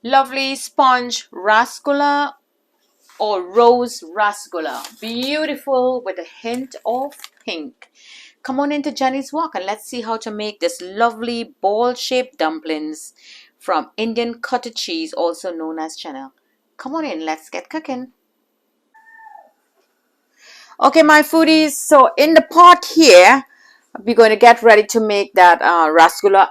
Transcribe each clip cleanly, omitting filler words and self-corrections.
lovely sponge rasgulla or rose rasgulla. Beautiful with a hint of pink. Come on into Jenny's Walk and let's see how to make this lovely ball-shaped dumplings from Indian cottage cheese, also known as chenna. Come on in, let's get cooking. Okay, my foodies, so in the pot here, we're going to get ready to make that rasgulla.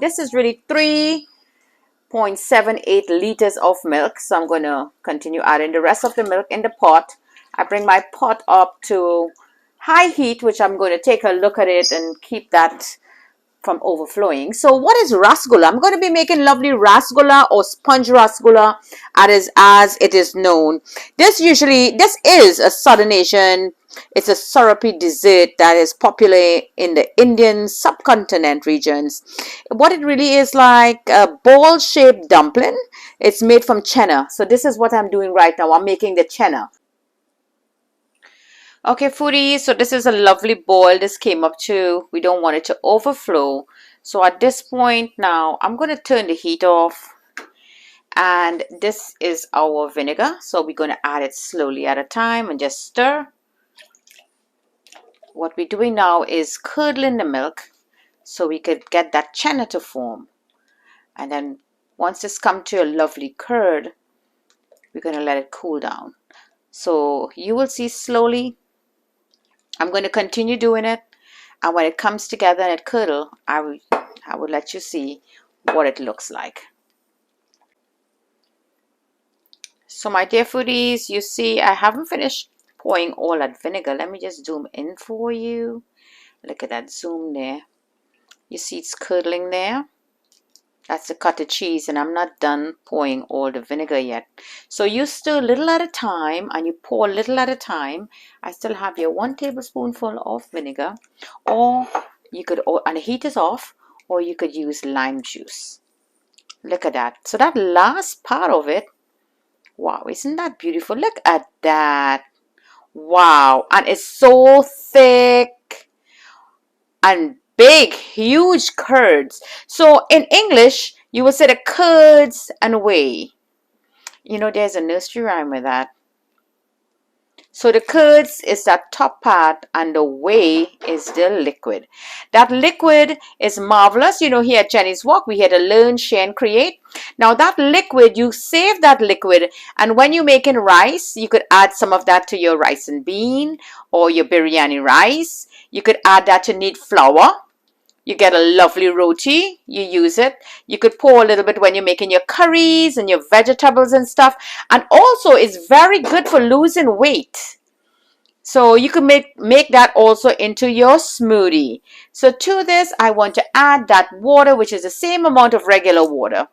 This is really 3.78 liters of milk, so I'm going to continue adding the rest of the milk in the pot. I bring my pot up to high heat, which I'm going to take a look at it and keep that from overflowing. So what is rasgulla? I'm going to be making lovely rasgulla or sponge rasgulla as it is known. This is a Southern Asian. It's a syrupy dessert that is popular in the Indian subcontinent regions. What it really is like a ball-shaped dumpling. It's made from chenna. So this is what I'm doing right now. I'm making the chenna. Okay, foodies, so this is a lovely boil. This came up too. We don't want it to overflow. So at this point now, I'm going to turn the heat off. And this is our vinegar. So we're going to add it slowly at a time and just stir. What we're doing now is curdling the milk so we could get that chenna to form. And then once it's come to a lovely curd, we're going to let it cool down. So you will see slowly. I'm going to continue doing it, and when it comes together and it curdle, I will let you see what it looks like. So my dear foodies, you see I haven't finished pouring all that vinegar. Let me just zoom in for you. Look at that zoom there. You see it's curdling there. That's the cottage cheese, and I'm not done pouring all the vinegar yet. So you stir little at a time and you pour little at a time. I still have your 1 tablespoonful of vinegar, or you could, and the heat is off, or you could use lime juice. Look at that. So that last part of it, wow, isn't that beautiful? Look at that. Wow, and it's so thick and big, huge curds. So in English, you will say the curds and whey. You know, there's a nursery rhyme with that. So the curds is that top part and the whey is the liquid. That liquid is marvelous. You know, here at Jenny's Walk, we here to learn, share, and create. Now that liquid, you save that liquid, and when you're making rice, you could add some of that to your rice and bean or your biryani rice. You could add that to knead flour. You get a lovely roti, you use it. You could pour a little bit when you're making your curries and your vegetables and stuff. And also it's very good for losing weight. So you can make that also into your smoothie. So to this, I want to add that water, which is the same amount of regular water.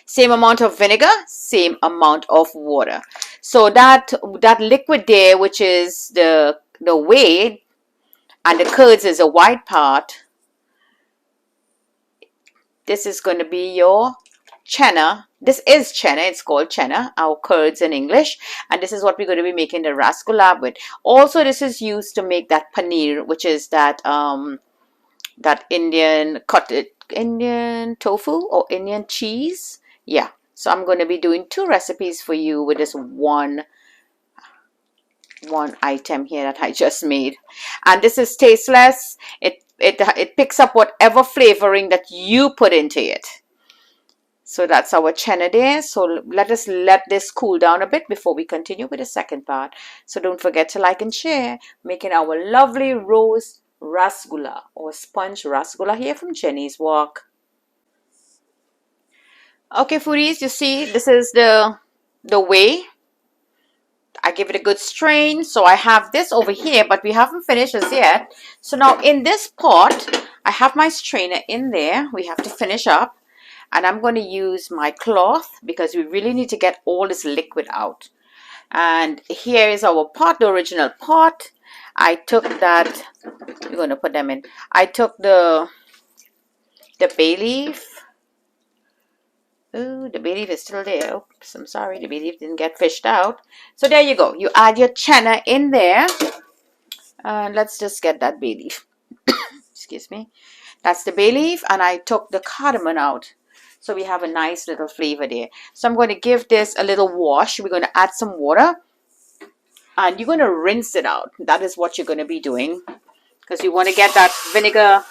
Same amount of vinegar, same amount of water. So that liquid there, which is the whey, and the curds is a white part. This is going to be your chenna. This is chenna. It's called chenna, our curds in English. And this is what we're going to be making the rasgulla with. Also, this is used to make that paneer, which is that Indian tofu or Indian cheese. Yeah. So I'm going to be doing 2 recipes for you with this one item here that I just made. And this is tasteless. It picks up whatever flavoring that you put into it. So that's our chenna there. So let us let this cool down a bit before we continue with the second part. So don't forget to like and share, making our lovely rose rasgulla or sponge rasgulla here from Jenny's Walk. Okay, foodies, you see this is the whey. I give it a good strain. So I have this over here, but we haven't finished as yet. So now in this pot, I have my strainer in there. We have to finish up. And I'm going to use my cloth because we really need to get all this liquid out. And here is our pot, the original pot. I took that, we're going to put them in. I took the bay leaf. Oh, the bay leaf is still there. Oops, I'm sorry, the bay leaf didn't get fished out. So there you go. You add your chenna in there. And let's just get that bay leaf. Excuse me. That's the bay leaf, and I took the cardamom out. So we have a nice little flavor there. So I'm going to give this a little wash. We're going to add some water and you're going to rinse it out. That is what you're going to be doing, because you want to get that vinegar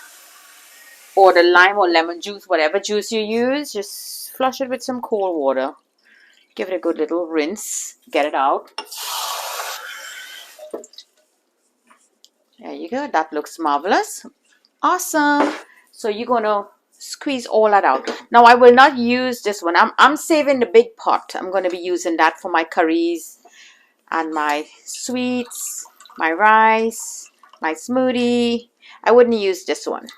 or the lime or lemon juice, whatever juice you use, just flush it with some cold water. Give it a good little rinse. Get it out. There you go. That looks marvelous. Awesome. So you're going to squeeze all that out. Now I will not use this one. I'm saving the big pot. I'm going to be using that for my curries and my sweets, my rice, my smoothie. I wouldn't use this one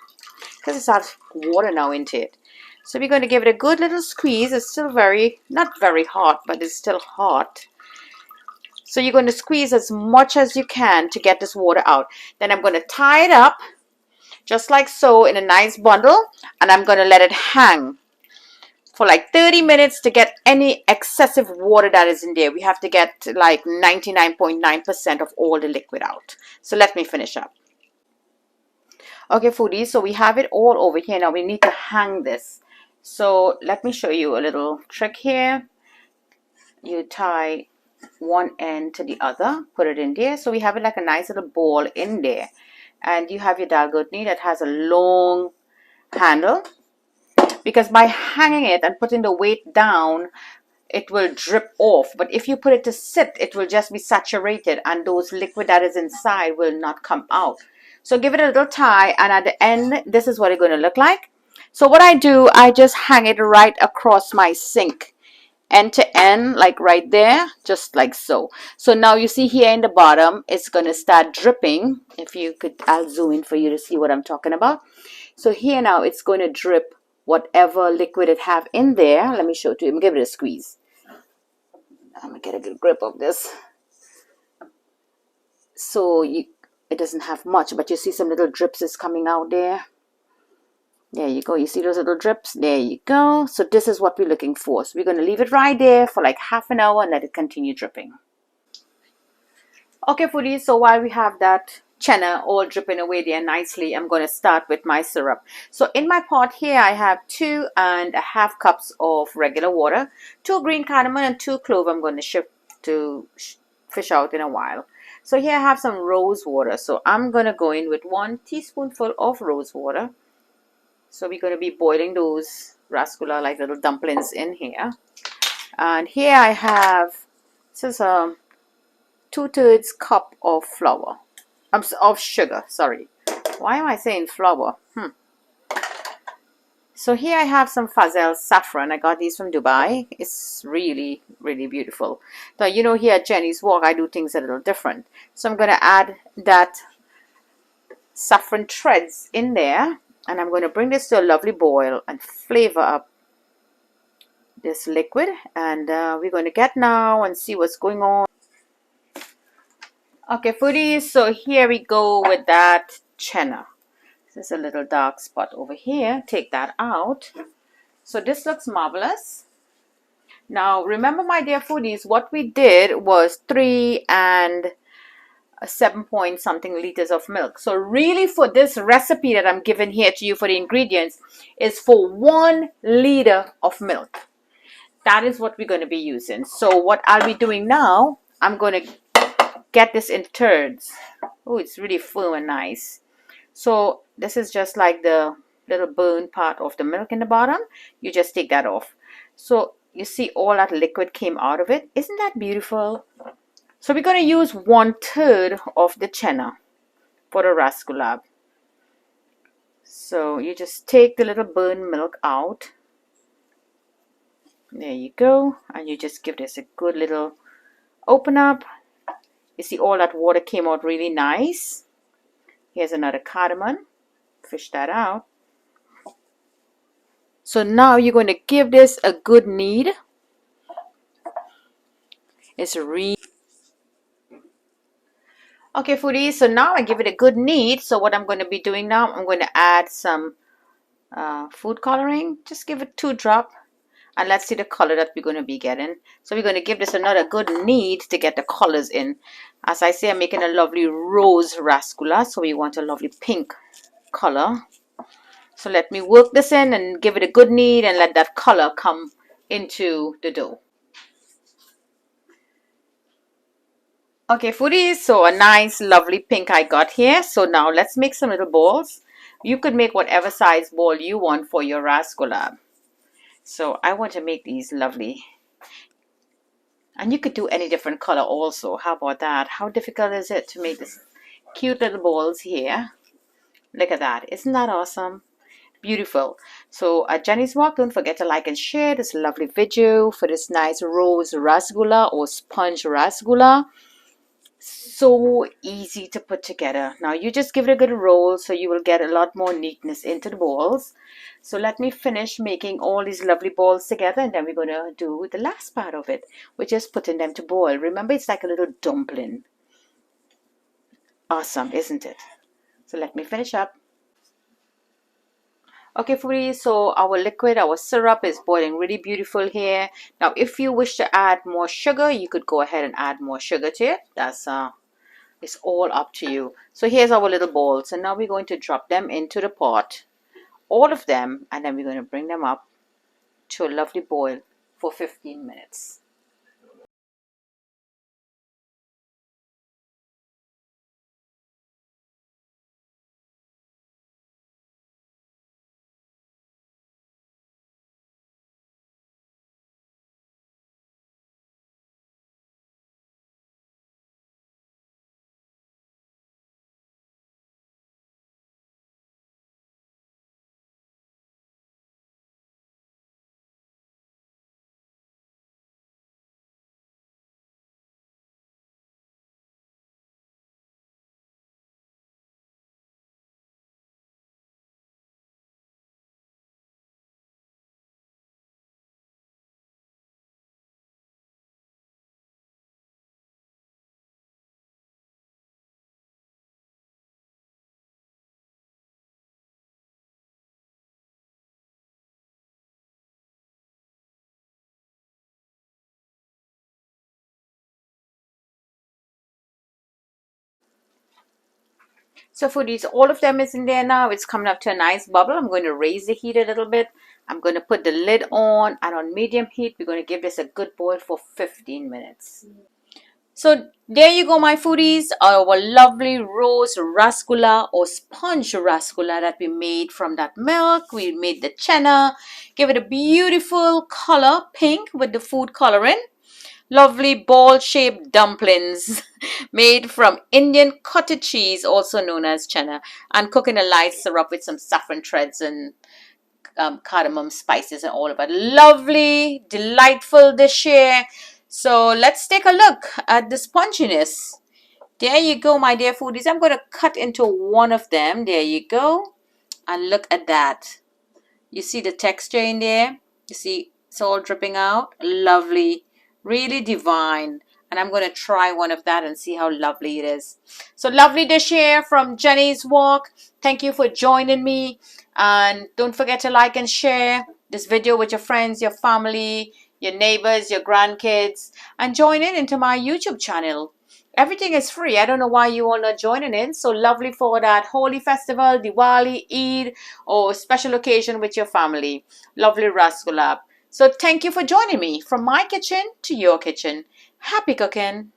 because it's has water now into it. So we're going to give it a good little squeeze. It's still not very hot, but it's still hot. So you're going to squeeze as much as you can to get this water out. Then I'm going to tie it up just like so in a nice bundle, and I'm going to let it hang for like 30 minutes to get any excessive water that is in there. We have to get like 99.9% of all the liquid out. So let me finish up. Okay, foodies, so we have it all over here. Now we need to hang this. So let me show you a little trick here. You tie one end to the other, put it in there. So we have it like a nice little ball in there. And you have your dal gutney that has a long handle, because by hanging it and putting the weight down, it will drip off. But if you put it to sit, it will just be saturated and those liquid that is inside will not come out. So give it a little tie, and at the end, this is what it's going to look like. So what I do, I just hang it right across my sink, end to end, like right there, just like so. So now you see here in the bottom, it's going to start dripping. If you could, I'll zoom in for you to see what I'm talking about. So here now, it's going to drip whatever liquid it have in there. Let me show it to you. Give it a squeeze. I'm going to get a good grip of this. So it doesn't have much, but you see some little drips is coming out there. There you go. You see those little drips? There you go. So this is what we're looking for. So we're going to leave it right there for like half an hour and let it continue dripping. Okay, foodies. So while we have that chenna all dripping away there nicely, I'm going to start with my syrup. So in my pot here, I have 2.5 cups of regular water, 2 green cardamom and 2 clove. I'm going to shift to fish out in a while. So here I have some rose water. So I'm going to go in with 1 teaspoonful of rose water. So we're going to be boiling those rasgulla like little dumplings in here. And here I have, this is a 2/3 cup of flour. Of sugar, sorry. Why am I saying flour? So here I have some Fazel saffron. I got these from Dubai. It's really, really beautiful. Now, you know, here at Jenny's Walk, I do things a little different. So I'm going to add that saffron threads in there. And I'm going to bring this to a lovely boil and flavor up this liquid. And we're going to get now and see what's going on. Okay, foodies, so here we go with that chenna. There's a little dark spot over here. Take that out. So this looks marvelous. Now, remember, my dear foodies, what we did was 3 and 7 point something liters of milk. So really, for this recipe that I'm giving here to you for the ingredients is for 1 liter of milk. That is what we're going to be using. So what I'll be doing now, I'm going to get this in thirds. Oh, it's really firm and nice. So this is just like the little burn part of the milk in the bottom. You just take that off. So you see all that liquid came out of it. Isn't that beautiful? So we're going to use 1/3 of the chenna for the rasgulla. So you just take the little burn milk out. There you go. And you just give this a good little open up. You see all that water came out really nice. Here's another cardamom. Fish that out. So now you're going to give this a good knead. It's really... Okay, foodies, so now I give it a good knead. So what I'm going to be doing now, I'm going to add some food coloring. Just give it 2 drops. And let's see the color that we're going to be getting. So we're going to give this another good knead to get the colors in. As I say, I'm making a lovely rose rasgulla. So we want a lovely pink color. So let me work this in and give it a good knead and let that color come into the dough. Okay, foodies, so a nice lovely pink I got here. So now let's make some little balls. You could make whatever size ball you want for your rasgulla. So I want to make these lovely. And you could do any different color also. How about that? How difficult is it to make this cute little balls here? Look at that. Isn't that awesome? Beautiful. So at Jenny's Walk, don't forget to like and share this lovely video for this nice rose rasgulla or sponge rasgulla. So easy to put together. Now you just give it a good roll so you will get a lot more neatness into the balls. So let me finish making all these lovely balls together, and then we're going to do the last part of it, which is putting them to boil. Remember, it's like a little dumpling. Awesome, isn't it? So let me finish up. Okay, foodies, so our liquid, our syrup is boiling really beautiful here. Now, if you wish to add more sugar, you could go ahead and add more sugar to it. That's it's all up to you. So here's our little balls, and now we're going to drop them into the pot, all of them, and then we're going to bring them up to a lovely boil for 15 minutes. So for these, all of them is in there now. It's coming up to a nice bubble. I'm going to raise the heat a little bit. I'm going to put the lid on, and on medium heat, we're going to give this a good boil for 15 minutes. So there you go, my foodies, our lovely rose rasgulla or sponge rasgulla that we made from that milk. We made the chenna, give it a beautiful color, pink with the food coloring. Lovely ball-shaped dumplings made from Indian cottage cheese, also known as chenna, and cook in a light syrup with some saffron threads and cardamom spices and all of it. Lovely, delightful dish here. So let's take a look at the sponginess. There you go, my dear foodies. I'm going to cut into one of them. There you go. And look at that. You see the texture in there? You see it's all dripping out? Lovely. Really divine. And I'm going to try one of that and see how lovely it is. So lovely dish here from Jenny's Walk. Thank you for joining me. And don't forget to like and share this video with your friends, your family, your neighbors, your grandkids. And join in into my YouTube channel. Everything is free. I don't know why you all not joining in. So lovely for that holy festival, Diwali, Eid, or special occasion with your family. Lovely rasgulla. So thank you for joining me from my kitchen to your kitchen. Happy cooking.